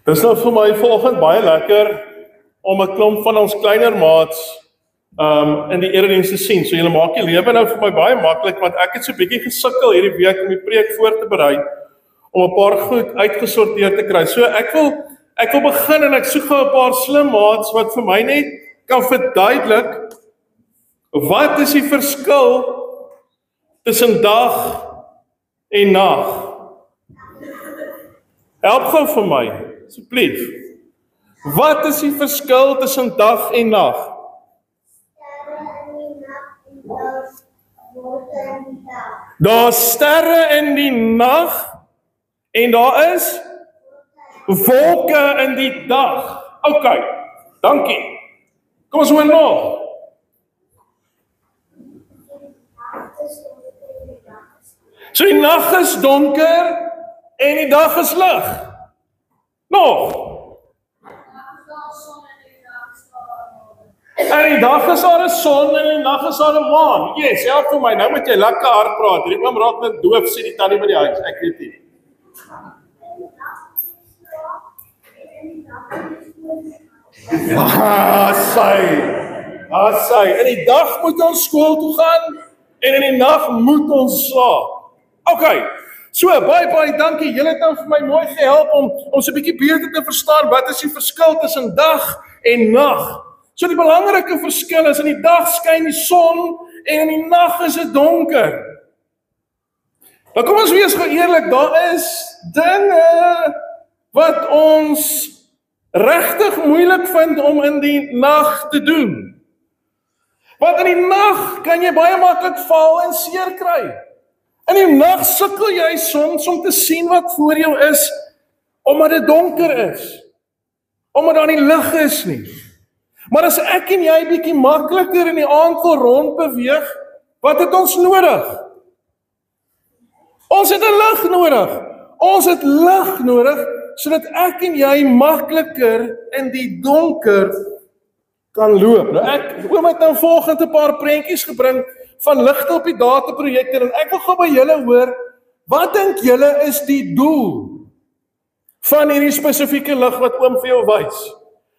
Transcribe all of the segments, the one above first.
Dis nou vir my vanoggend baie lekker om 'n klomp van ons kleiner maats in die erediens te sien. So julle maak die lewe nou vir my baie maklik, want ek het so 'n bietjie gesukkel hierdie week om die preek voor te berei om 'n paar goed uitgesorteer te kry. So ek wil begin en ek soek gou 'n paar slim maats wat vir my net kan verduidelik wat is die verskil tussen dag en nag. Help gou vir my, asseblief. Wat is die verskil tussen dag en nag? Daar's sterre in die nag en daar is wolke in die dag. OK, dankie. Kom ons hoor nog. So die nag is donker en die dag is lig. Nog. En die dag is daar 'n son en die nag is daar 'n maan. Yes, help vir my. Nou moet jy lekker hard praat. Hierdie oom raak net doof, sê die tannie by die huis. Ek weet nie. Sy. In die dag moet ons skool toe gaan en in die nag moet ons slaap. OK. So, baie dankie. Julle het nou vir my mooi gehelp om so 'n bietjie beter te verstaan wat is die verskil tussen dag en nag. So die belangrike verskil is in die dag skyn die son en in die nag is dit donker. Nou kom ons wees gou eerlik, daar is dinge wat ons regtig moeilik vind om in die nag te doen. Want in die nag kan jy baie maklik val en seer kry. In die nag sukkel jy soms om te sien wat voor jou is, omdat dit donker is. Omdat daar nie lig is nie. Maar as ek en jy bietjie makliker in die aand wil rondbeweeg, wat het ons nodig? Ons het 'n lig nodig. Ons het lig nodig, sodat ek en jy makliker in die donker kan loop. Nou oom het nou volgende 'n paar prentjies gebring van ligte op die dataprojektor en ek wil gou by julle hoor, wat dink julle is die doel van hierdie spesifieke lig wat oom vir jou wys?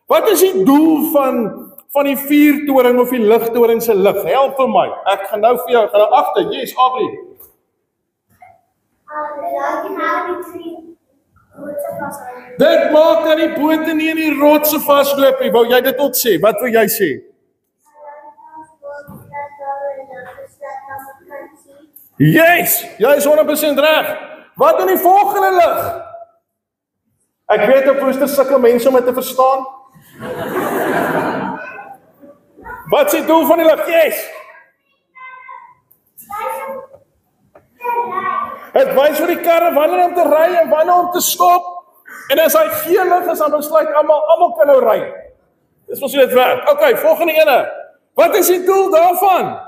Wat is die doel van die vuurtoring of die ligtoring se lig? Help vir my. Ek gaan nou vir jou gaan agter. Yes, Aubrey. Dit maak dat die bote nie in die rotse vasloop nie. Wou jy dit ook sê? Wat wil jy sê? Yes, jy is 100% reg. Wat in die volgende lig? Ek weet op woester sukkel mense om dit te verstaan. Wat is die doel van die lig? Yes. Het wys vir die karre wanneer om te ry en wanneer om te stop. En as hy geel lig is, dan besluit almal kan nou ry. Dis mos hoe dit werk. OK, volgende ene. Wat is die doel daarvan?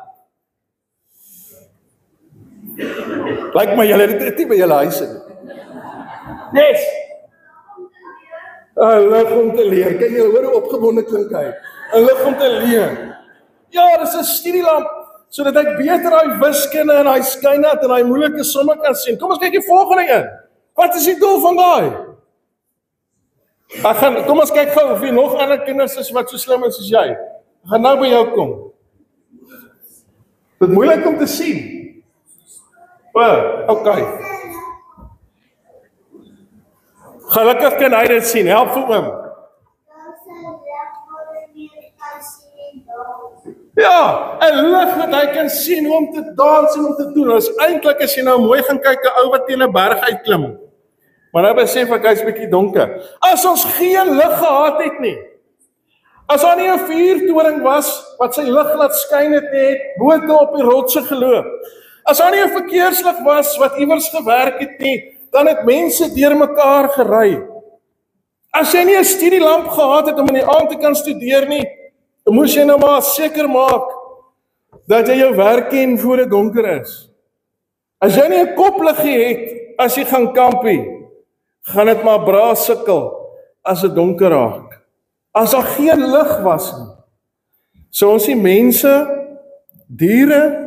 Lyk my julle het dit nie by julle huise nie. Yes. 'n lig om te leer. Kan jy hoor hoe opgewonde klink hy? 'n lig om te leer. Ja, dis 'n studielamp sodat ek beter daai wiskunde en daai skynat en daai moeilike somme kan sien. Kom ons kyk die volgende een. Wat is die doel van daai? Kom ons kyk gou of hier nog ander kinders is wat so slim is as jy. Ek gaan nou by jou kom. Dit moeilik om te sien. OK. Gelukkig kan hy dit sien. Help vir hom. Ja, 'n lig wat hy kan sien hoe om te dans en om te doen. Dit is eintlik as jy nou mooi gaan kyk 'n ou wat teen 'n berg uitklim. Maar nou besef ek hy's bietjie donker. As ons geen lig gehad het nie. As daar nie 'n vuurtoring was wat sy lig laat skyn het nie, bote op die rotse geloop. As daar nie 'n verkeerslig was wat iewers gewerk het nie, dan het mense deur mekaar gery. As jy nie 'n studielamp gehad het om in die aand te kan studeer nie, dan moes jy nou maar seker maak dat jy jou werk ken voor dit donker is. As jy nie 'n kopliggie het as jy gaan kampie, gaan dit maar braas sukkel as dit donker raak. As daar geen lig was nie, sou ons nie mense, diere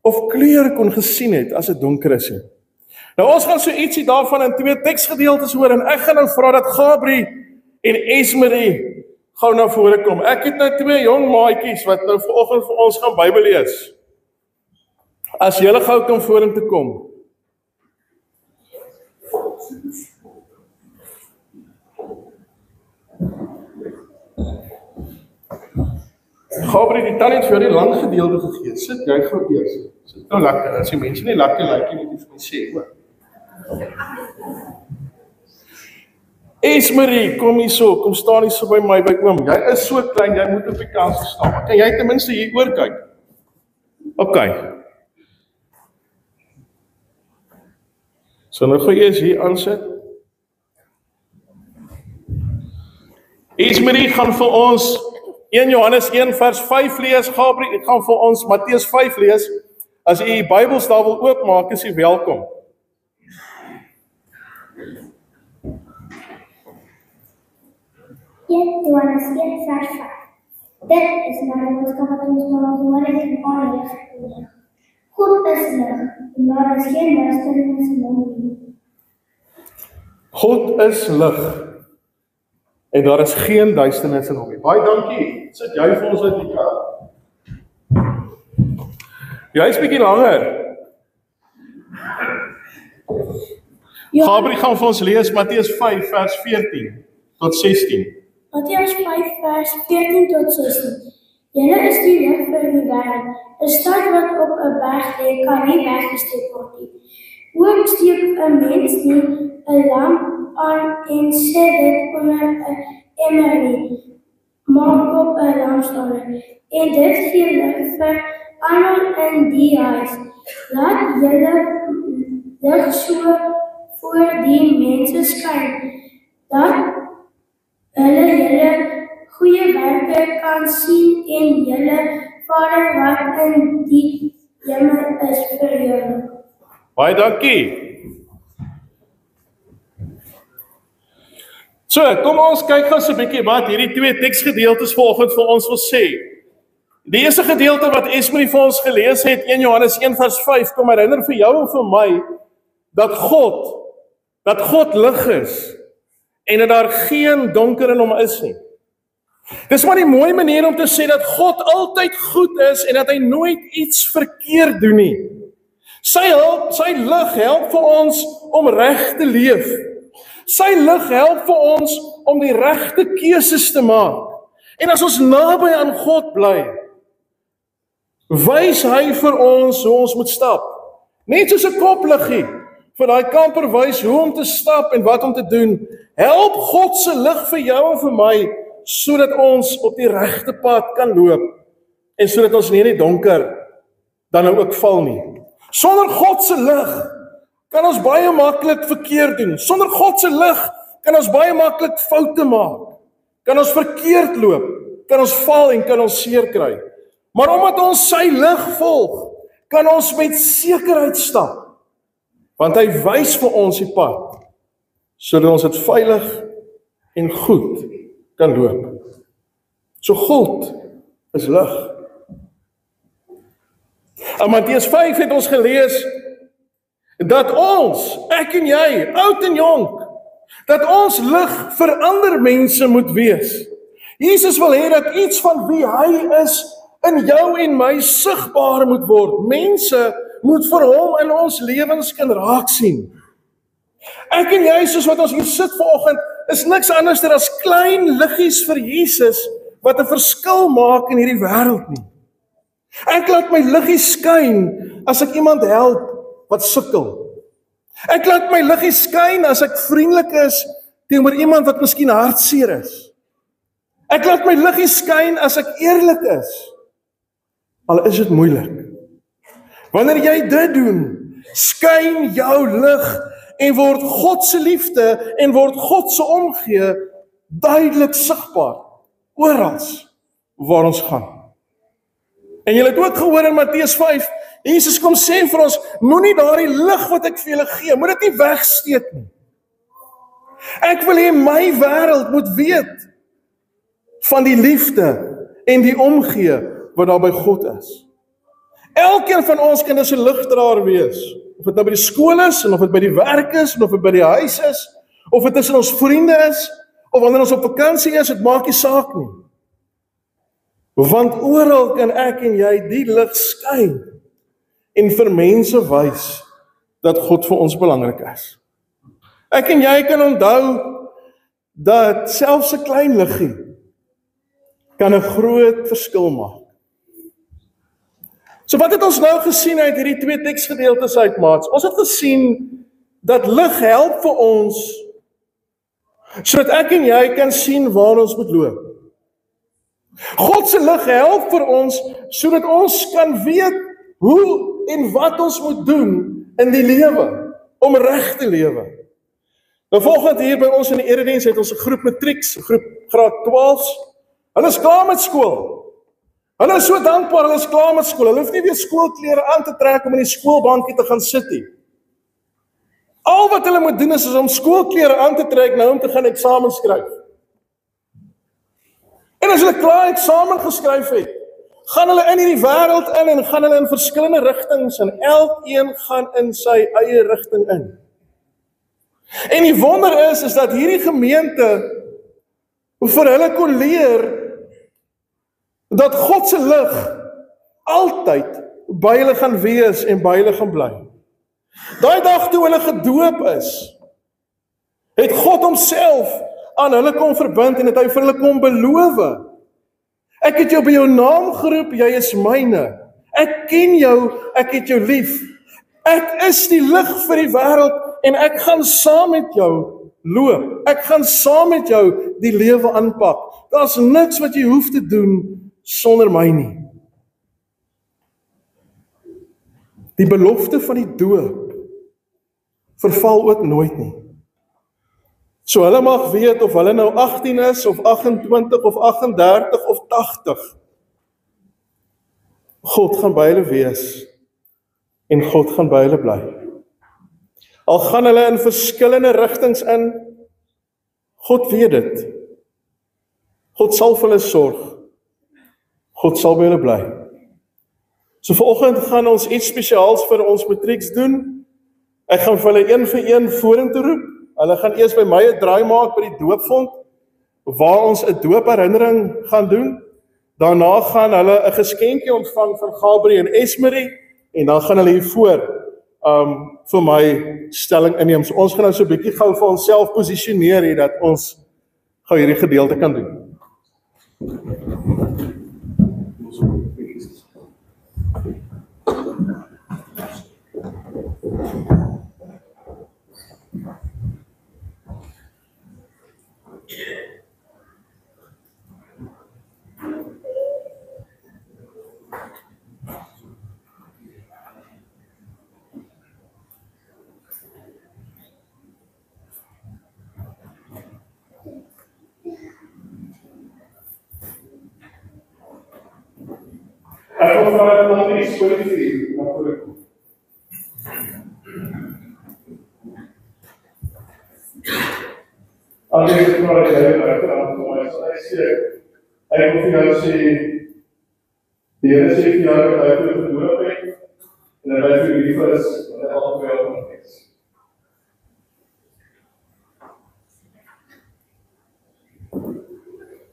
of kleure kon gesien het as dit donker is. Nou ons gaan so ietsie daarvan in 2 teksgedeeltes hoor, en ek gaan nou vra dat Gabri en Esmerie gou na vore kom. Ek het nou 2 jong maatjies wat nou vanoggend vir ons gaan Bybel lees. As julle gou kan vorentoe kom. Gabri, die tannie het vir jou die lang gedeelte gegee. Sit jy gou eers. Sit nou lekker. As die mense nie lekker lyk nie, moet jy vir my sê, hoor. Esmerie, kom hier so, kom staan hier so by my, by oom. Jy is so klein, jy moet op die kant staan. Kan jy ten minste hier oor kyk? OK. So nou gaan jy eers hier aansit. Esmerie gaan vir ons 1 Johannes 1 vers 5 lees. Gabriel, ek gaan vir ons Matteus 5 lees. As jy die Bybels daar wil oopmaak, is jy welkom. Johannes 1 vers 5. Dit is my boodskap wat ons maar hoor en aanleer. God is lig, en daar is geen duisternis in hom nie. God is lig, en daar is geen duisternis in hom nie. Baie dankie. Sit jy vir ons uit die kant. Jy is bietjie langer. Gabriel gaan vir ons lees Matteus 5 vers 14 tot 16. Matteus 5 vers 14 tot 16. Julle is die lig vir die wêreld. 'n Stad wat op 'n berg lê, kan nie weggesteek word nie. Ook steek 'n mens nie 'n lamp aan en sit dit onder 'n emmer nie, maar op 'n lampstander. En dit gee lig vir almal in die huis. Laat julle lig so voor die mense skyn, dat hulle julle goeie werke kan sien en julle Vader wat in die hemel is verheerlik. Baie dankie. So, kom ons kyk gou so 'n bietjie wat hierdie 2 teksgedeeltes vanoggend vir ons wil sê. Die eerste gedeelte wat Esmerie vir ons gelees het, 1 Johannes 1 vers 5, kom herinner vir jou en vir my dat God lig is en dat daar geen donker in hom is nie. Dis maar 'n mooi manier om te sê dat God altyd goed is en dat hy nooit iets verkeerd doen nie. Sy lig help vir ons om reg te leef. Sy lig help vir ons om die regte keuses te maak. En as ons naby aan God bly, wys hy vir ons hoe ons moet stap. Net soos 'n kopliggie vir daai kamper wys hoe om te stap en wat om te doen, help God se lig vir jou en vir my, sodat ons op die regte pad kan loop, en sodat ons nie in die donker dan nou ook val nie. Sonder God se lig kan ons baie maklik verkeerd doen. Sonder God se lig kan ons baie maklik foute maak. Kan ons verkeerd loop, kan ons val en kan ons seer kry. Maar omdat ons sy lig volg, kan ons met sekerheid stap. Want hy wys vir ons die pad, sodat ons dit veilig en goed kan loop. So God is lig. In Matteus 5 het ons gelees dat ons, ek en jy, oud en jonk, dat ons lig vir ander mense moet wees. Jesus wil hê dat iets van wie hy is in jou en my sigbaar moet word. Mense moet vir hom in ons lewens kan raak sien. Ek en jy, soos wat ons hier sit vanoggend, is niks anders as klein liggies vir Jesus wat 'n verskil maak in hierdie wêreld nie. Ek laat my liggie skyn as ek iemand help wat sukkel. Ek laat my liggie skyn as ek vriendelik is teenoor iemand wat miskien hartseer is. Ek laat my liggie skyn as ek eerlik is, al is dit moeilik. Wanneer jy dit doen, skyn jou lig en word God se liefde en word God se omgee duidelik sigbaar oral waar ons gaan. En julle het ook gehoor in Matteus 5, Jesus kom sê vir ons, moenie daardie lig wat ek vir julle gee, moet dit nie wegsteek nie. Ek wil hê my wêreld moet weet van die liefde en die omgee wat daar by God is. Elkeen van ons kan 'n ligdraer wees of dit nou by die skool is, en of dit by die werk is, en of dit by die huis is, of dit tussen ons vriende is, of wanneer ons op vakansie is, dit maak nie saak nie. Want oral kan ek en jy die lig skyn, en vir mense wys, dat God vir ons belangrik is. Ek en jy kan onthou, dat selfs 'n klein liggie, kan 'n groot verskil maak. So wat het ons nou gesien uit hierdie twee teksgedeeltes uit, maats? Ons het gesien dat lig help vir ons sodat ek en jy kan sien waar ons moet loop. God se lig help vir ons sodat ons kan weet hoe en wat ons moet doen in die lewe om reg te lewe. Nou volgende hier by ons in die erediens het ons 'n groep matrieks, 'n groep graad 12s. Hulle is klaar met skool. Hulle is so dankbaar, hulle is klaar met skool. Hulle hoef nie weer skoolklere aan te trek om in die skoolbankie te gaan sit nie. Al wat hulle moet doen is om skoolklere aan te trek nou om te gaan eksamen skryf. En as hulle klaar eksamen geskryf het, gaan hulle in hierdie wêreld in en gaan hulle in verskillende rigtings en elkeen gaan in sy eie rigting in. En die wonder is dat hierdie gemeente vir hulle kon leer dat God se lig altyd by hulle gaan wees en by hulle gaan bly. Daai dag toe hulle gedoop is, het God homself aan hulle kom verbind en het hy vir hulle kom beloof. Ek het jou by jou naam geroep, jy is myne. Ek ken jou, ek het jou lief. Ek is die lig vir die wêreld en ek gaan saam met jou loop. Ek gaan saam met jou die lewe aanpak. Daar's niks wat jy hoef te doen sonder my nie. Die belofte van die doop verval ook nooit nie. So hulle mag weet of hulle nou 18 is, of 28, of 38, of 80. God gaan by hulle wees, en God gaan by hulle bly. Al gaan hulle in verskillende rigtings in, God weet dit. God sal vir hulle sorg. God sal by hulle bly. So vanoggend gaan ons iets spesiaals vir ons matrieks doen. Ek gaan vir hulle een vir een vorentoe roep. Hulle gaan eers by my 'n draai maak by die doopvont, waar ons 'n doopherinnering gaan doen. Daarna gaan hulle 'n geskenkie ontvang van Gabriel en Esmerie, en dan gaan hulle hier voor vir my stelling inneem. So ons gaan nou so 'n bietjie gou vir onsself posisioneer hier, dat ons gou hierdie gedeelte kan doen. Ek wil vra dat ons nie skoolfees na voor kom. Anders is het maar jy uiteraard vir my, so ek wil vir jou sê, die Here sê vir jou dat hy vir jou gedoop het, en dat hy vir jou lief is, wat hy al vir jou kan wees.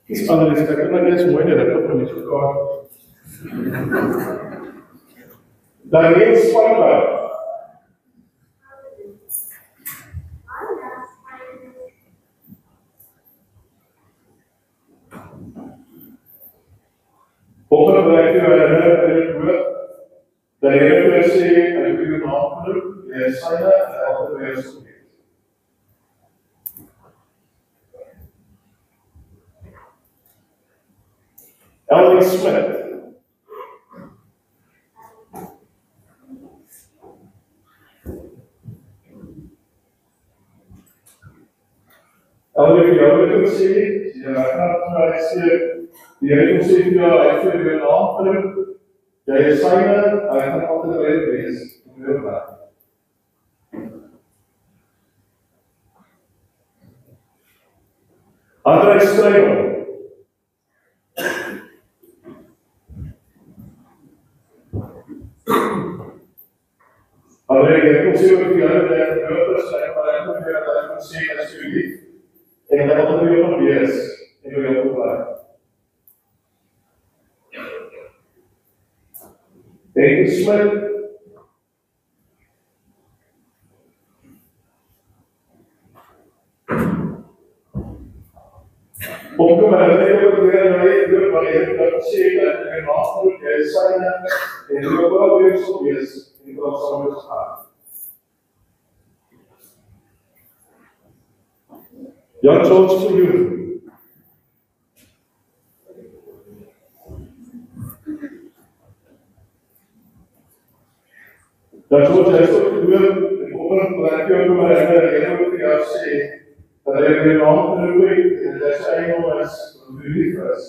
Kies anders, ek kan net mooi dit op nie so kaart. Dan neem spanbaar. Volgende wil ek jou herinner in die woord, dat die Here vir jou sê, en ek wil jou naam genoem, jy is syne, en altyd by jou sal wees. Ellie Smith. Ellie vir jou wil ek sê, jy gaat vir my sê, die Here kom sê vir jou, hy het vir jou naam genoem, jy is syne, hy gaan altyd by jou wees, om jou weg. André Strydom. André, jy altyd weer gaan wees en by jou bly. Ek besluit om te maar net oor weer wat jy het sê dat jy naamlik jy syne en jy wil weer so wees en jy sal moet gaan. Jan George vir jou. Dat George het ook gedoen, ek open plek jou maar jy moet vir jou sê dat jy weer naam genoem het en dat sy engel is, lief is,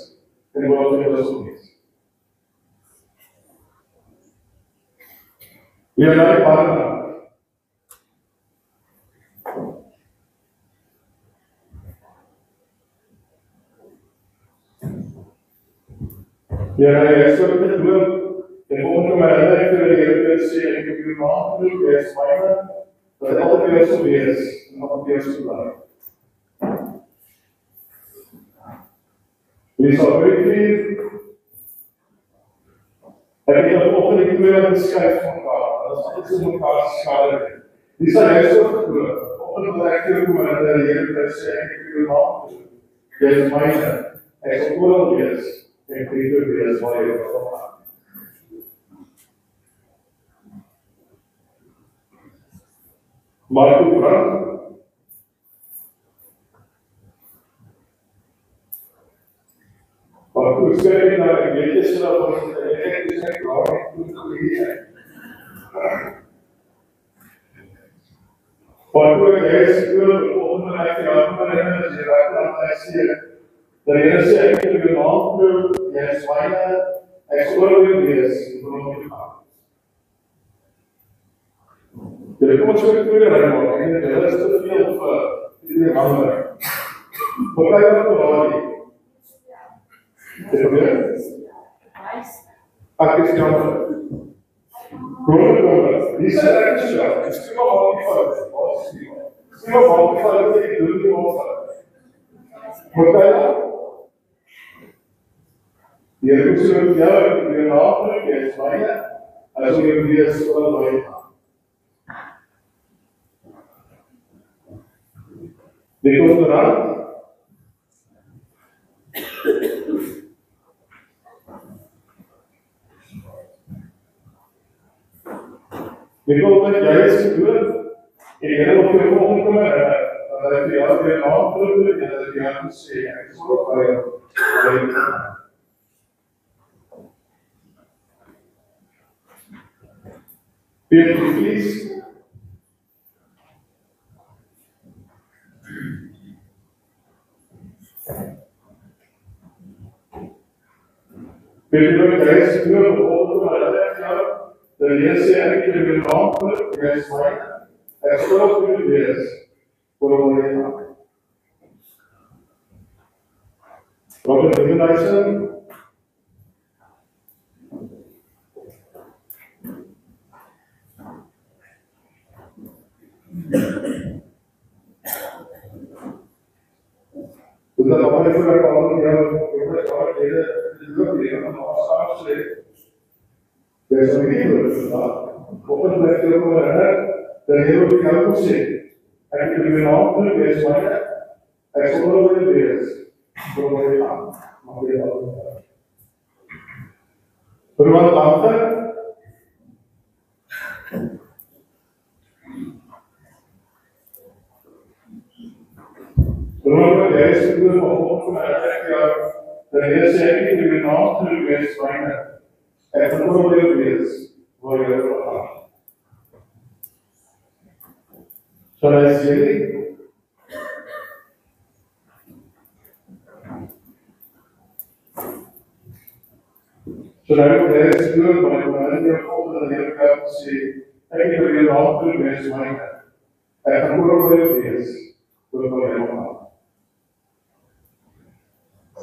en wat jy wil so wees. Weer na die partner. Ja, hy is ook gedoen, en kom te my herinner vir die Here sê, ek het jou naam genoem, jy is myne, dat hy altyd weer so wees, en altyd weer so bly. Wie sal uitvier? Ek het vanoggend die twee beskuif van mekaar, en dat is altyd so mekaar skade. Die sal jy so gedoen, vanoggend wil ek jou kom en die Here sê, ek het jou naam genoem, jy is myne, ek sal oral wees, en ek het jou wees waar jy wil gaan. Maar toe vraag, maar hoe sê jy nou, ek weet jy sê dat ek is nie klaar, ek moet geleden. Maar hoe ek jy sê, volgende ek die handen in, as jy raak aan my sê, dat jy sê, ek het jou naam genoem, jy is myne, ek is oorlewend wees, en wil nie gaan. Jy kom ons so die tweede rij maak, en dit is te veel vir die handen. Maar kijk wat vir waar die. Ek is jammer. Die sê ek is jammer. Ek is maar wat die fout is. Ek is maar wat die fout is. Ek doen die wat. Maar kijk wat? Die Here kom so met jou, die naamlik, jy is myne, as jy wees oor my gaan. Die komt eraan. Die komt dat jy is gedoen, en die Here op jou volgende kom dat hy vir jou weer naam terug en dat hy vir jou sê, ek is ook by jou. Peter die vlies, Peter jy is gedoen op volgende maar dat ek jou, dat jy sê, ek het jou naam terug, jy is myne, ek sal ook vir jou wees, voor my naam. Robert Himmelhuisen, omdat allemaal voor mij kwam, ja, Jy is nie oor vandag. Volgens my het jy ook herinner, dat jy ook jou moet sê, ek het jou naam genoem, jy is myne, ek sal oor jou wees, vir my gaan, mag jy al doen. Vir wat later, Roman, jy is gedoen van volgens my ek jou, dat jy sê, ek het jou naam genoem, jy is myne, ek sal oor jou wees, waar jy wil gaan. Sal hy sê, so nou jy is gedoen, maar ek wil in jou volgende leerkaart sê, ek het jou naam genoem, jy is myne, ek sal oor jou wees, waar jy wil gaan.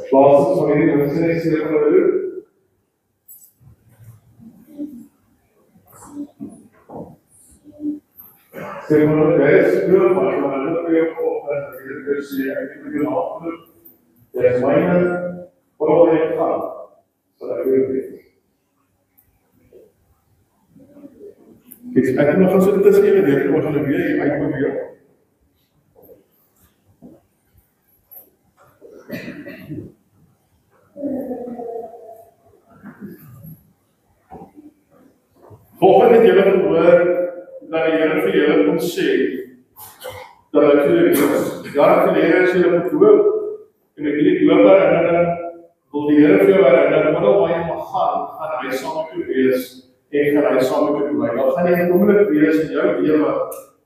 Laatstens van hierdie mense sê van hulle sê van hulle is goed, maar hulle wil jou op en sê, ek het jou naamgroep, jy is myne, waar jy gaan, sal ek jou weet. Ek het nog gaan so tussen julle deur, maar gaan weer hier uitprobeer. Volgens het julle gehoor dat die Here vir julle kon sê dat hy vir julle is. Jare gelede is julle gedoop en ek hierdie doop herinnering wil die Here vir jou herinner, middel waar jy mag gaan hy saam met jou wees en gaan hy saam met jou bly. Dan gaan jy 'n oomblik wees in jou lewe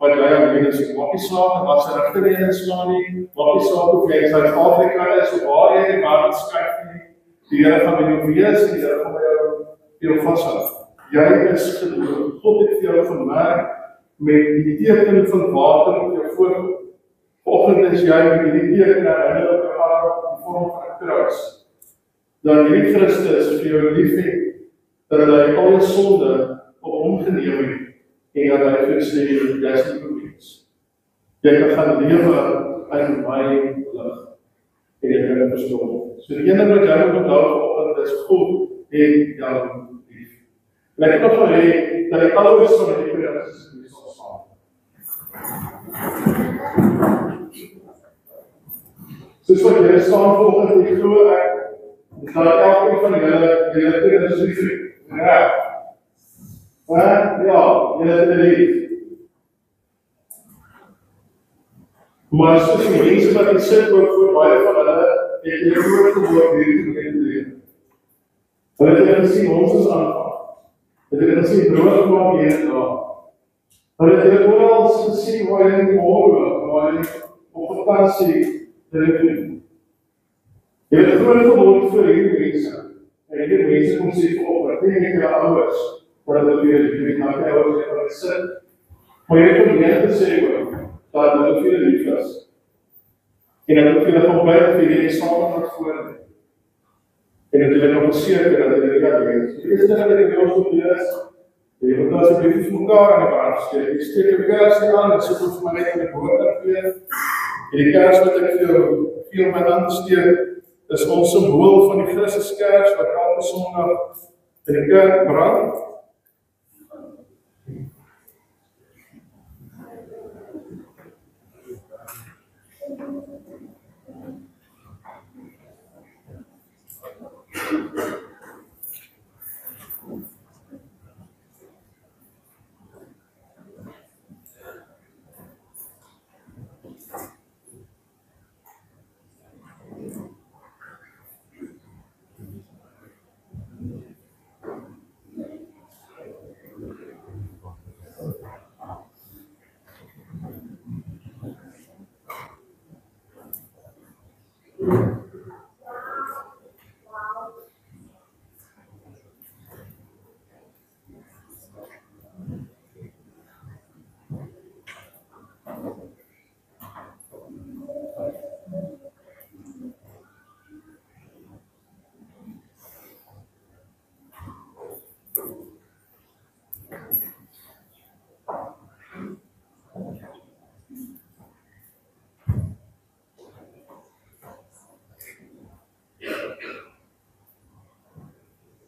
wat jy alleen is. Maak nie saak wat se rigting jy inslaan nie, maak nie saak of jy in Suid-Afrika is of waar jy in die wêreld skuif nie. Die Here gaan met jou wees en die Here gaan met jou vashou. Jy is gedoop. God het vir jou gemerk met die teken van water op jou voorkop. Vanoggend is jy met die teken herinner op jou arm in die vorm van 'n kruis. Dat hierdie Christus vir jou lief het, dat hy al jou sonde op hom geneem het en dat hy vir jou sê, jy is nie verloor. Jy kan gaan lewe in my lig en jy kan verstaan. So die ene wat jy moet onthou vanoggend is God en jou. En ek het nog gehê dat die ouers van die Christus sal staan. Soos wat jy staan volgens die glo ek, dat elkeen van julle Christus lief. Ja. Ja, julle lief. Maar soos die mense wat in sit ook voor baie van hulle, het jy groot geword hierdie gemeente. Hulle het gesien ons is aanvang. Hulle het gesien brood maak hier en daar. Hulle het oral gesien waar jy nie hoor, waar jy op vakansie doen. Jy het groot geword vir hierdie mense. En hierdie mense kom sê vir nie jou ouers, maar dat jy na jou ouers het gesit. Maar jy het meer gesê ook, dat hulle vir julle lief is. En dat hulle vir julle gaan bid vir julle saam met voor. En dat julle nog verseker dat julle weet. Die eerste ding wat ek wil ons doen is, jy moet asseblief vir mekaar aan die brand steek. Jy steek jou kers nie aan, dit soos vir my net in die woord weer. En die kers wat ek vir jou veel my hand steek, is ons symbool van die Christus kers wat elke Sondag in die kerk brand.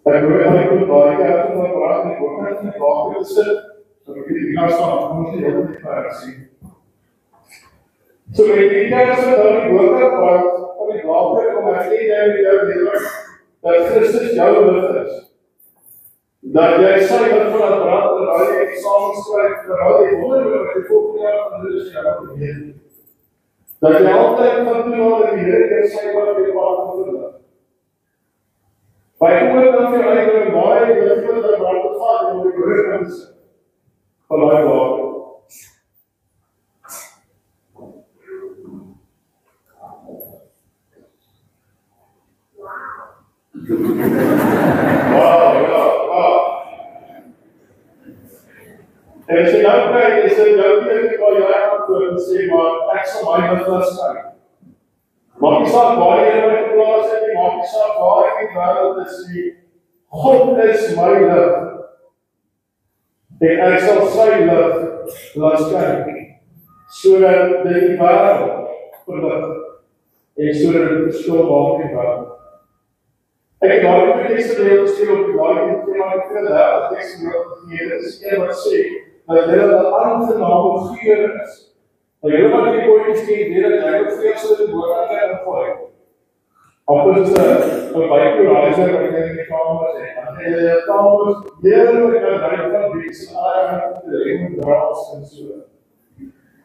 Ek hoor ek moet baie kerk van praat en ek word net in die water gesit, so ek het die klas van ons nie heel nie ver sien. So met die kerk so dat die woorde praat van die water om ek nie nou met jou lewe, dat Christus jou lig is. Dat jy sy lig van dat brand terwyl jy die saamskryf, terwyl jy wonder oor wat die volgende jaar van dit is jou probleem. Dat jy altyd van toe na die Here en sy woord weer paart moet lig. By oor dan vir eie baie liefde dat wat het vat om die grootens van my water. Wow. En as jy nou kyk, is dit nou nie waar jy antwoord en sê, maar ek sal my witlas kyk. Maak nie saak waar jy in my geplaas het nie, maak nie saak waar ek in die wêreld is nie. God is my lig. En ek sal sy lig laat skyn, sodat die wêreld verlig en sodat dit verskil maak in die wêreld. Ek het daardie tekste deel gesteel op die daardie tema ek vir dat tekst nodig is een wat sê dat dit 'n aangename geur is. Nou julle wat die bootjies ken, weet dat jy ook vreeslik in boordigheid ingooi. Of is 'n bikerizer wat jy in die kamer sê. En jy kamers heerlik kan ry van Wies aan te Raymond Draas en so.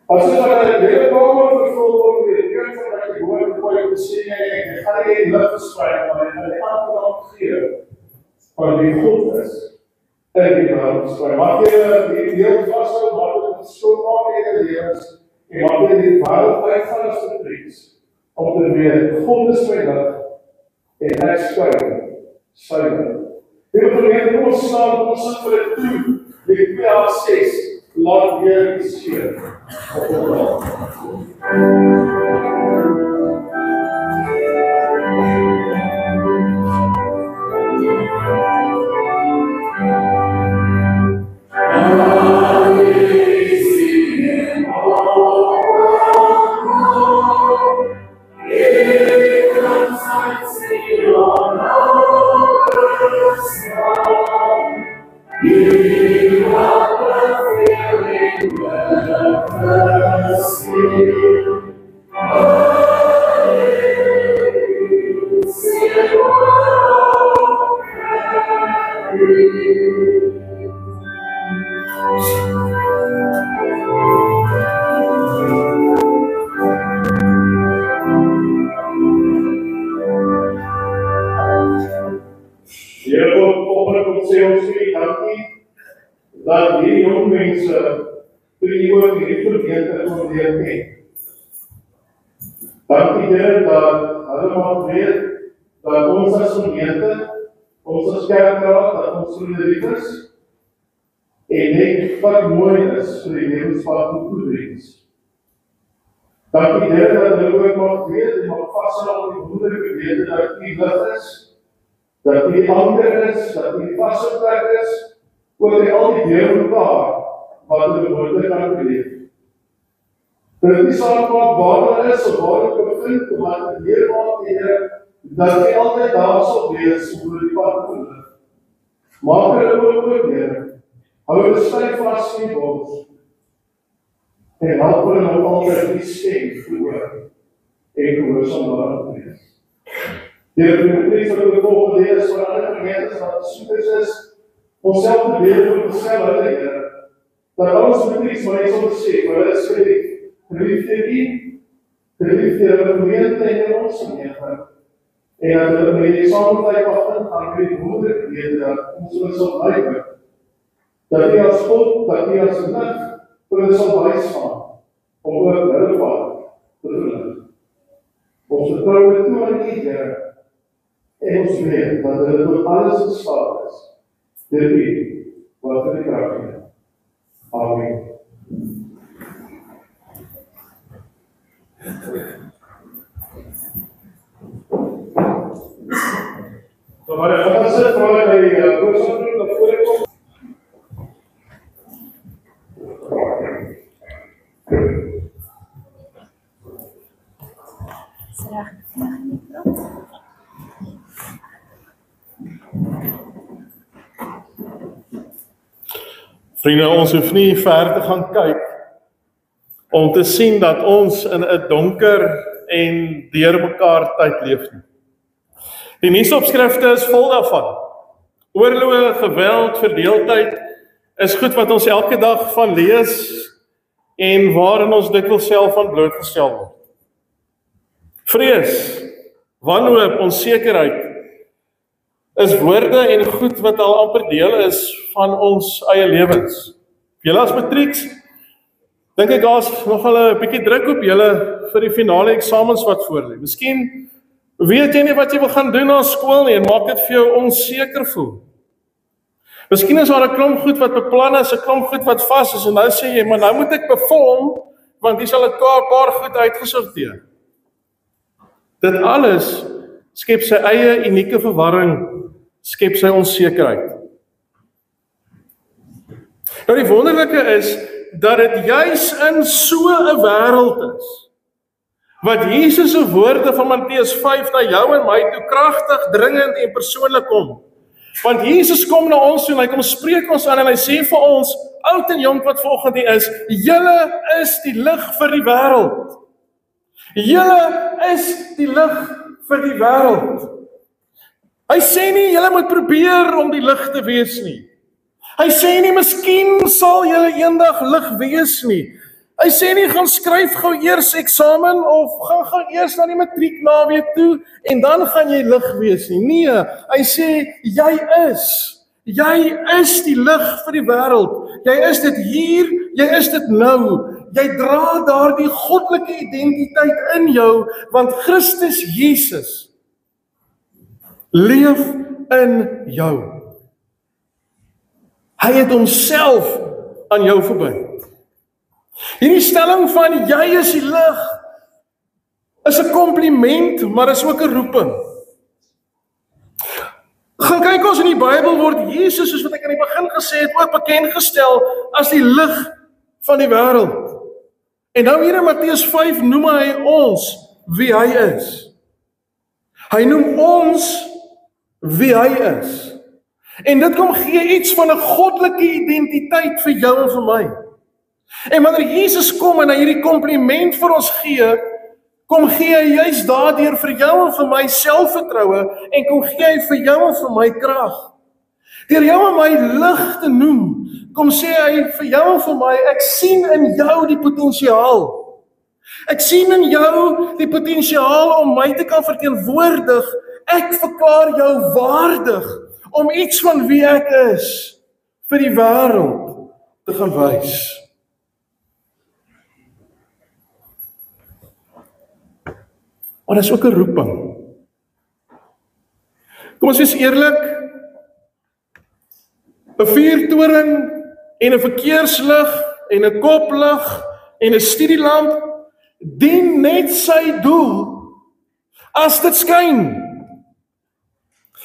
As jy maar die hele kamer vervul word met die geur van wat jy hoor gooi te sê jy gaan nie in lug versprei maar jy gaan die aangenaam geur van die God is. En die wêreld versprei. Maak jy die deel vashou, maak dit skoonmaak in jou lewens. En maak jy die wêreld uitgaan as vertrees, om te weet, God is my lig, en ek skuil, suiwer. Die gemeente, kom ons slaan, kom ons sit vir dit toe, die 2:6, laat weer die skeer, op die dag. Dat die jong mense toe die oor die gemeente kon leer ken. Dankie Here dat hulle mag weet dat ons as gemeente, ons as kerkraad, dat ons vriendelief is en net wat mooi is vir die lewenspad van toedrens. Dankie Here dat hulle ook mag weet en mag vashou op die wonderlike wete dat U lig is, dat U anker is, dat U vaste plek is, oor die al die deur mekaar, wat hulle woorde kan beleef. Dit is saak maak waar hulle is, of waar hulle bevind, om wat hulle leer maak, Here, dat jy altyd daar sal wees, om hulle die pad te lig. Maak hulle ook, Here, hou hulle styf vast in die bos, en help hulle nou altyd die stem verhoor, en gehoorsaam daarop wees. Deur die preek wat hulle volgende lees, van alle gemeentes, wat soekers is, ons self te deel vir onsself hulle Here, dat ons betreks maar jy sal sê, maar hulle is gelief, gelief deur U, gelief deur hulle gemeente en deur ons gemeente, en dat hulle met die saamtyd mag ingaan met die wonderlike wete dat ons hulle sal blywe, dat U as God, dat U as lig, vir hulle sal bystaan, om ook hulle pad te verlig. Ons vertrou dit toe aan U, Here, en ons weet dat hulle tot alles in staat is, deur U, wat vir die krag gee. Amen. So maar ek sit vir my kursus na vore kom. Vriende, ons hoef nie ver te gaan kyk om te sien dat ons in 'n donker en deurmekaar tyd leef nie. Die nuusopskrifte is vol daarvan. Oorloë, geweld, verdeeldheid is goed wat ons elke dag van lees en waarin ons dikwels self van blootgestel word. Vrees, wanhoop, onsekerheid is woorde en goed wat al amper deel is van ons eie lewens. Julle as matrieks, dink ek daar's nogal 'n bietjie druk op julle vir die finale eksamens wat voorlê. Miskien weet jy nie wat jy wil gaan doen na skool nie en maak dit vir jou onseker voel. Miskien is daar 'n klomp goed wat beplan is, 'n klomp goed wat vas is en nou sê jy, maar nou moet ek perform want hier sal 'n paar goed uitgesorteer. Dit alles skep sy eie unieke verwarring, skep sy onsekerheid. Nou die wonderlike is dat dit juis in so 'n wêreld is wat Jesus se woorde van Matteus 5 na jou en my toe kragtig, dringend en persoonlik kom. Want Jesus kom na ons toe en hy kom spreek ons aan en hy sê vir ons, oud en jonk wat vanoggend hier is, julle is die lig vir die wêreld. Julle is die lig vir die wêreld. Hy sê nie, julle moet probeer om die lig te wees nie. Hy sê nie, miskien sal julle eendag lig wees nie. Hy sê nie, gaan skryf gou eers eksamen of gaan gou eers na die matriek naweek toe en dan gaan jy lig wees nie. Nee, hy sê, jy is die lig vir die wêreld. Jy is dit hier, jy is dit nou. Jy dra daardie goddelike identiteit in jou, want Christus Jesus leef in jou. Hy het homself aan jou verbind. Hierdie stelling van jy is die lig is 'n kompliment, maar is ook 'n roeping. Gaan kyk ons in die Bybel word Jesus, soos wat ek aan die begin gesê het, ook bekend gestel as die lig van die wêreld. En nou hier in Matteus 5 noem hy ons wie hy is. Hy noem ons wie hy is. En dit kom gee iets van 'n goddelike identiteit vir jou en vir my. En wanneer Jesus kom en hy hierdie kompliment vir ons gee, kom gee hy juist daardeur vir jou en vir my selfvertroue en kom gee hy vir jou en vir my krag. Deur jou en my lig te noem, kom sê hy vir jou en vir my, ek sien in jou die potensiaal. Ek sien in jou die potensiaal om my te kan verteenwoordig. Ek verklaar jou waardig om iets van wie ek is vir die wêreld te gaan wys. Maar dit is ook 'n roeping. Kom ons wees eerlik, 'n vuurtoring en 'n verkeerslig en 'n koplig en 'n studielamp dien net sy doel as dit skyn.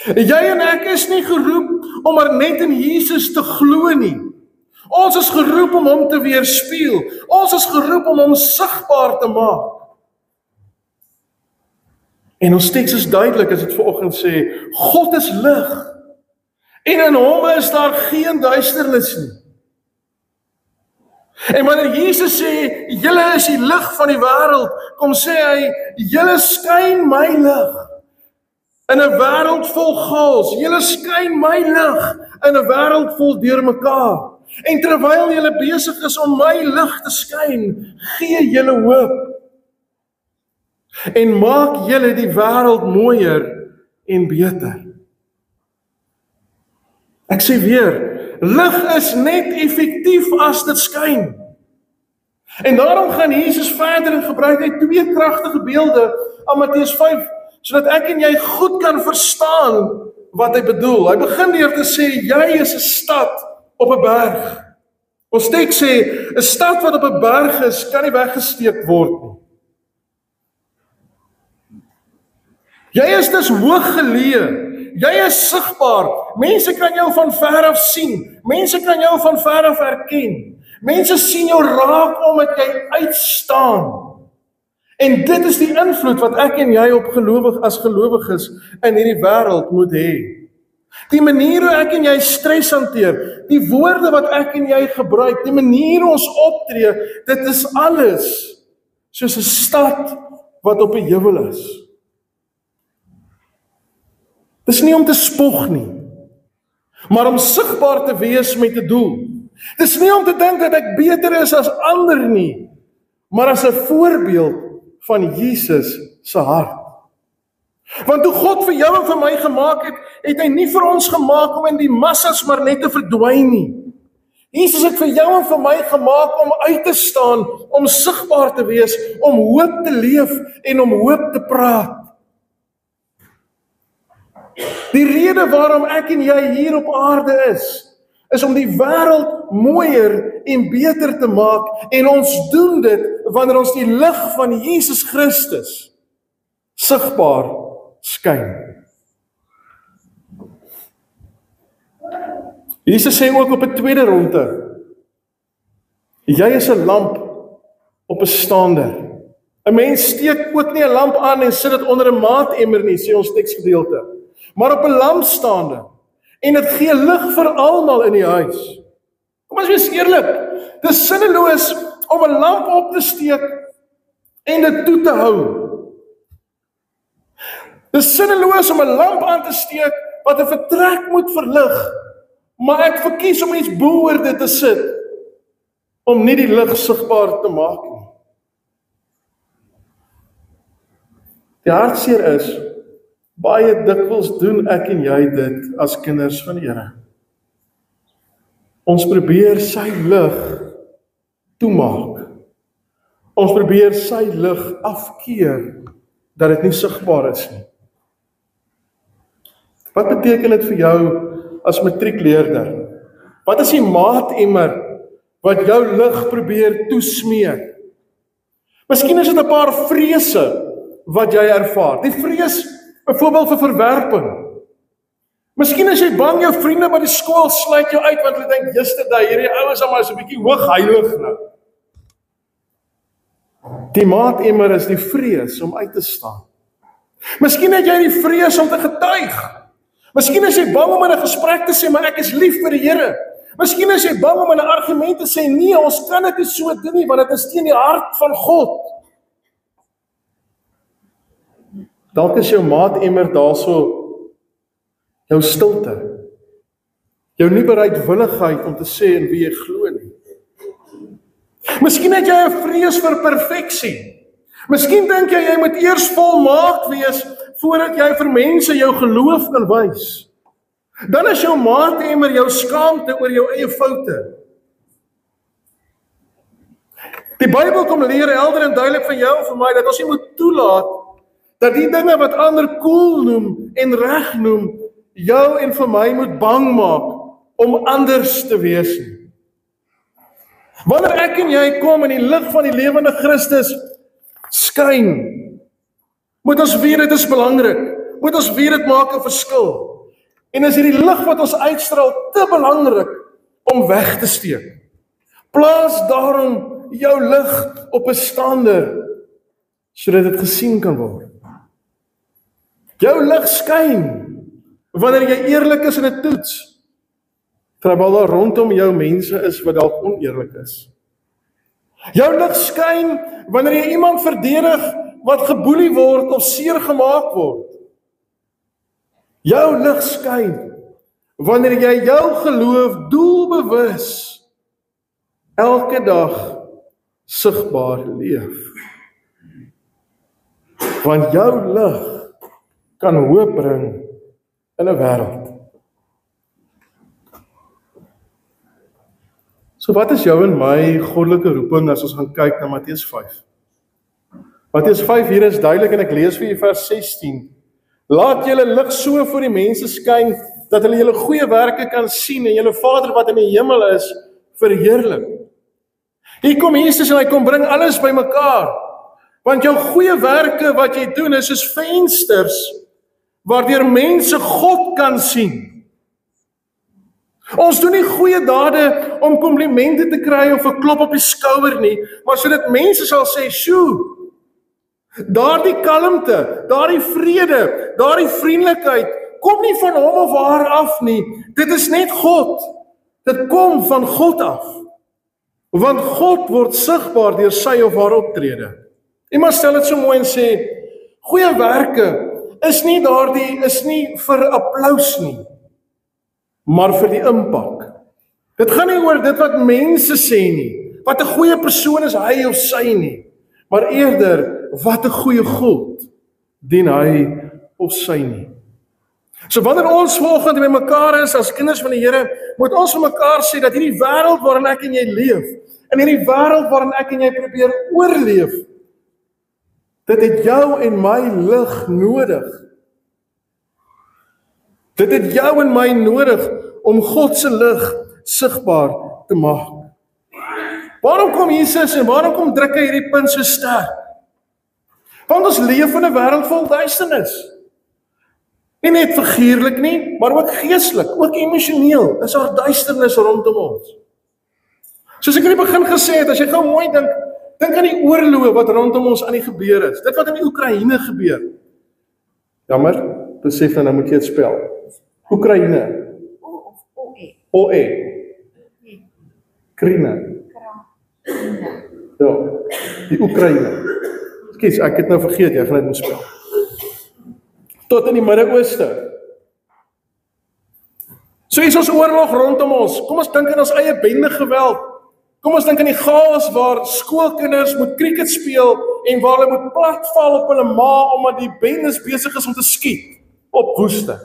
Jy en ek is nie geroep om maar net in Jesus te glo nie. Ons is geroep om hom te weerspieël. Ons is geroep om hom sigbaar te maak. En ons teks is duidelik as dit vanoggend sê, God is lig. En in hom is daar geen duisternis nie. En wanneer Jesus sê, julle is die lig van die wêreld, kom sê hy, julle skyn my lig in 'n wêreld vol chaos. Julle skyn my lig in 'n wêreld vol deurmekaar. En terwyl julle besig is om my lig te skyn, gee julle hoop. En maak julle die wêreld mooier en beter. Ek sê weer, lig is net effektief as dit skyn. En daarom gaan Jesus verder en gebruik hy twee kragtige beelde aan Matteus 5, sodat ek en jy goed kan verstaan wat hy bedoel. Hy begin deur te sê, jy is 'n stad op 'n berg. Ons teks sê, 'n stad wat op 'n berg is, kan nie weggesteek word nie. Jy is dus hoog geleë. Jy is sigbaar. Mense kan jou van ver af sien. Mense kan jou van ver af herken. Mense sien jou raak omdat jy uitstaan. En dit is die invloed wat ek en jy op gelowiges in hierdie wêreld moet hê. Die manier hoe ek en jy stres hanteer, die woorde wat ek en jy gebruik, die manier hoe ons optree, dit is alles soos 'n stad wat op 'n heuwel is. Dis nie om te spog nie, maar om sigbaar te wees met 'n doel. Dis nie om te dink dat ek beter is as ander nie, maar as 'n voorbeeld van Jesus se hart. Want toe God vir jou en vir my gemaak het, het hy nie vir ons gemaak om in die massas maar net te verdwyn nie. Jesus het vir jou en vir my gemaak om uit te staan, om sigbaar te wees, om hoop te leef en om hoop te praat. Die rede waarom ek en jy hier op aarde is om die wêreld mooier en beter te maak, en ons doen dit wanneer ons die lig van Jesus Christus sigbaar skyn. Jesus sê ook op 'n tweede ronde, jy is 'n lamp op 'n staander. 'n mens steek ook nie 'n lamp aan en sit dit onder 'n maatemmer nie, sê ons teksgedeelte, maar op 'n lampstaande. En dit gee lig vir almal in die huis. Kom ons wees eerlik, dit is sinneloos om 'n lamp op te steek en dit toe te hou. Dit is sinneloos om 'n lamp aan te steek wat 'n vertrek moet verlig, maar ek verkies om iets bo oor dit te sit, om nie die lig sigbaar te maak nie. Die hartseer is, baie dikwels doen ek en jy dit as kinders van die Here. Ons probeer sy lig toemaak. Ons probeer sy lig afkeer, dat dit nie sigbaar is nie. Wat beteken dit vir jou as matriekleerder? Wat is die maatemmer wat jou lig probeer toesmeek? Miskien is dit 'n paar vrese wat jy ervaar. Die vrees byvoorbeeld vir verwerping. Miskien is jy bang jou vriende by die skool sluit jou uit want hulle dink yesterday hierdie ouens is maar so 'n bietjie hoog heilig nou. Die maatemmer is die vrees om uit te staan. Miskien het jy die vrees om te getuig. Miskien is jy bang om in 'n gesprek te sê, maar ek is lief vir die Here. Miskien is jy bang om in 'n argument te sê, nee, ons kan dit nie so doen nie, want dit is teen die hart van God. Dalk is jou maatemmer daarso jou stilte. Jou nie bereidwilligheid om te sê in wie jy glo nie. Miskien het jy 'n vrees vir perfeksie. Miskien dink jy moet eers volmaak wees voordat jy vir mense jou geloof kan wys. Dan is jou maatemmer jou skaamte oor jou eie foute. Die Bybel kom leer helder en duidelik van jou en vir my dat ons nie moet toelaat dat die dinge wat ander cool noem en reg noem, jou en vir my moet bang maak om anders te wees nie. Wanneer ek en jy kom in die lig van die lewende Christus skyn, moet ons weet dit is belangrik, moet ons weet dit maak 'n verskil. En is hierdie lig wat ons uitstraal te belangrik om weg te steek. Plaas daarom jou lig op 'n stander, sodat dit gesien kan word. Jou lig skyn, wanneer jy eerlik is in 'n toets, terwyl daar rondom jou mense is wat dalk oneerlik is. Jou lig skyn, wanneer jy iemand verdedig wat geboelie word of seer gemaak word. Jou lig skyn, wanneer jy jou geloof doelbewus elke dag sigbaar leef. Want jou lig kan hoop bring in 'n wêreld. So wat is jou en my goddelike roeping as ons gaan kyk na Matteus 5? Matteus 5 hier is duidelik en ek lees vir u vers 16. Laat julle lig so voor die mense skyn, dat hulle julle goeie werke kan sien en julle Vader wat in die hemel is, verheerlik. Hier kom Jesus en hy kom bring alles bymekaar. Want jou goeie werke wat jy doen is soos vensters, waardeur mense God kan sien. Ons doen nie goeie dade om komplimente te kry of 'n klop op die skouer nie, maar sodat mense sal sê, "Sjoe, daardie kalmte, daardie vrede, daardie vriendelikheid kom nie van hom of haar af nie. Dit is net God. Dit kom van God af. Want God word sigbaar deur sy of haar optrede." Iemand stel dit so mooi en sê, goeie werke is nie vir applous nie, maar vir die impak. Dit gaan nie oor dit wat mense sê nie, wat 'n goeie persoon is hy of sy nie, maar eerder wat 'n goeie God dien hy of sy nie. So wanneer ons vanoggend by mekaar is as kinders van die Here, moet ons vir mekaar sê dat hierdie wêreld waarin ek en jy leef, en hierdie wêreld waarin ek en jy probeer oorleef, dit het jou en my lig nodig. Dit het jou en my nodig om God se lig sigbaar te maak. Waarom kom Jesus en waarom kom druk hy hierdie punt so sterk? Want ons leef in 'n wêreld vol duisternis. Nie net figuurlik nie, maar ook geestelik, ook emosioneel is daar duisternis rondom ons. Soos ek in die begin gesê het, as jy gou mooi dink, Dink aan die oorloë wat rondom ons aan die gebeur is. Dit wat in die Oekraïne gebeur. Jammer, besef nou moet jy dit spel. Oekraïne. O-E. Krine. Ja, die Oekraïne. Skus, ek het nou vergeet, jy gaan dit moet spel. Tot in die Midde-Ooste. So is ons oorlog rondom ons. Kom ons dink aan ons eie bende geweld. Kom ons dink aan die chaos waar skoolkinders moet cricket speel en waar hulle moet platval op hulle ma omdat die bendes besig is om te skiet op woeste.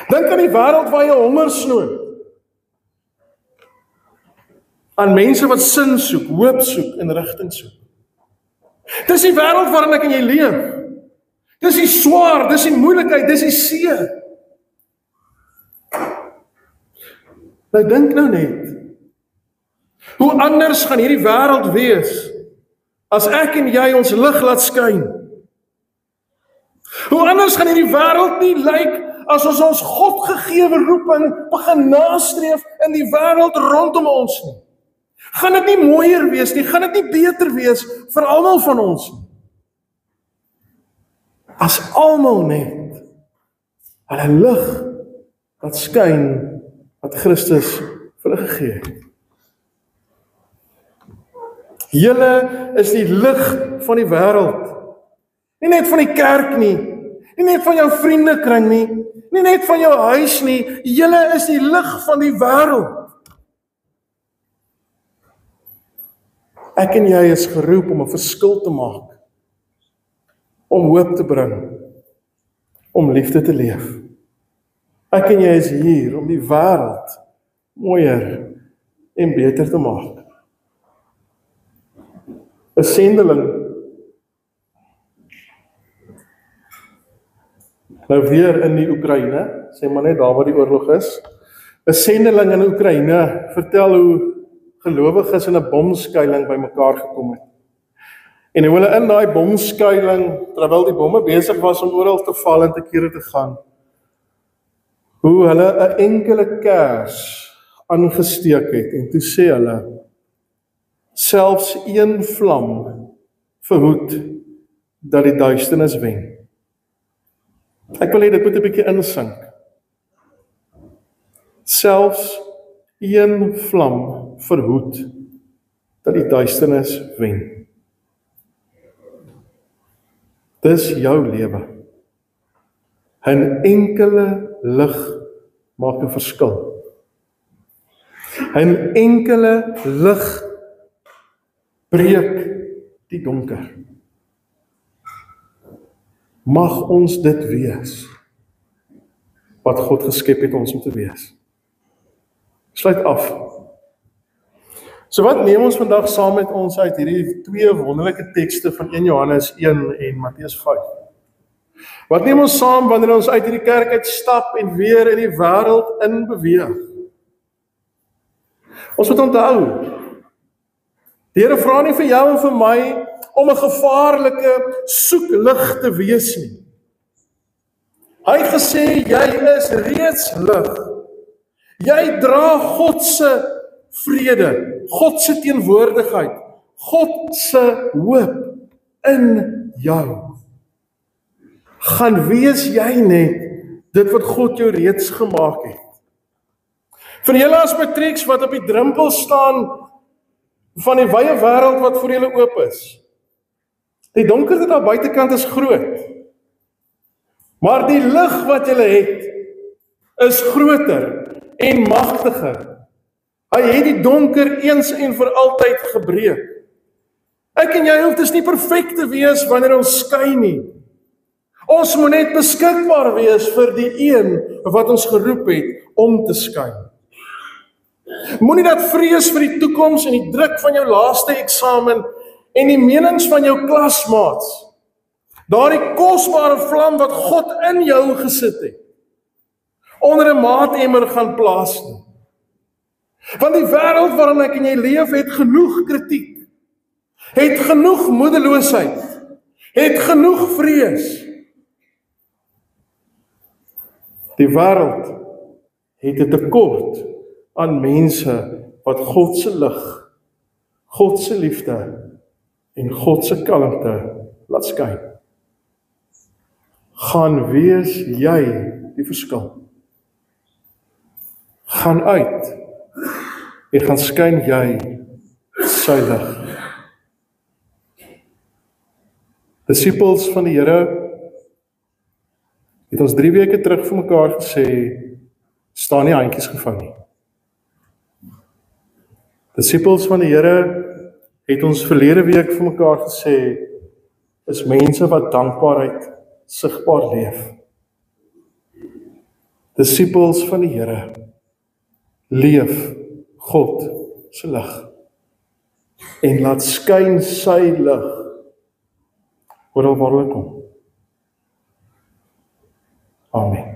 Dink aan die wêreld waar jy hongersnood. Aan mense wat sin soek, hoop soek en rigting soek. Dis die wêreld waarin ek en jy leef. Dis die swaar, dis die moeilikheid, dis die seer. Nou dink nou net, hoe anders gaan hierdie wêreld wees as ek en jy ons lig laat skyn? Hoe anders gaan hierdie wêreld nie lyk as ons Godgegewe roeping begin nastreef in die wêreld rondom ons nie? Gaan dit nie mooier wees nie? Gaan dit nie beter wees vir almal van ons nie? As almal net hulle lig wat skyn wat Christus vir hulle gegee het. Julle is die lig van die wêreld. Nie net van die kerk nie, nie net van jou vriendekring nie net van jou huis nie, julle is die lig van die wêreld. Ek en jy is geroep om 'n verskil te maak, om hoop te bring, om liefde te leef. Ek en jy is hier om die wêreld mooier en beter te maak. 'n Sendeling. Nou weer in die Oekraïne, sê maar net daar waar die oorlog is. 'n Sendeling in Oekraïne vertel hoe gelowiges in 'n bomskuiling bymekaar gekom het. En hoe hulle in daai bomskuiling, terwyl die bomme besig was om oral te val en te kere te gaan, hoe hulle 'n enkele kers aangesteek het en toe sê hulle, selfs een vlam verhoed dat die duisternis wen. Ek wil hê dit moet 'n bietjie insink. Selfs een vlam verhoed dat die duisternis wen. Dis jou lewe. 'n enkele lig maak 'n verskil. 'n enkele lig breek die donker. Mag ons dit wees wat God geskep het ons om te wees. Sluit af. So wat neem ons vandag saam met ons uit hierdie twee wonderlike tekste van 1 Johannes 1 en Matteus 5? Wat neem ons saam wanneer ons uit hierdie kerk uitstap en weer in die wêreld in beweeg? Ons moet onthou, die Here vra nie vir jou en vir my om 'n gevaarlike soeklig te wees nie. Hy het gesê, jy is reeds lig. Jy dra God se vrede, God se teenwoordigheid, God se hoop in jou. Gaan wees jy net dit wat God jou reeds gemaak het. Vir julle as matrieks wat op die drempel staan van die wye wêreld wat voor julle oop is. Die donkerte daar buitekant is groot. Maar die lig wat julle het, is groter en magtiger. Hy het die donker eens en vir altyd gebreek. Ek en jy hoef dus nie perfek te wees wanneer ons skyn nie. Ons moet net beskikbaar wees vir die een wat ons geroep het om te skyn. Moenie dat vrees vir die toekoms en die druk van jou laaste eksamen en die menings van jou klasmaats, daardie kosbare vlam wat God in jou gesit het, onder 'n maatemmer gaan plaas nie. Want die wêreld waarin ek en jy leef het genoeg kritiek, het genoeg moedeloosheid, het genoeg vrees. Die wêreld het 'n tekort aan mense wat God se lig God se liefde en God se kalmte laat skyn. Gaan wees jy die verskil. Gaan uit en gaan skyn jy sy lig. Disippels van die Here het ons 3 weke terug vir mekaar gesê, staan nie handjies gevou nie. Disippels van die Here het ons verlede week vir mekaar gesê, is mense wat dankbaarheid sigbaar leef. Disippels van die Here leef God se lig en laat skyn sy lig oral waar hulle kom. Amen.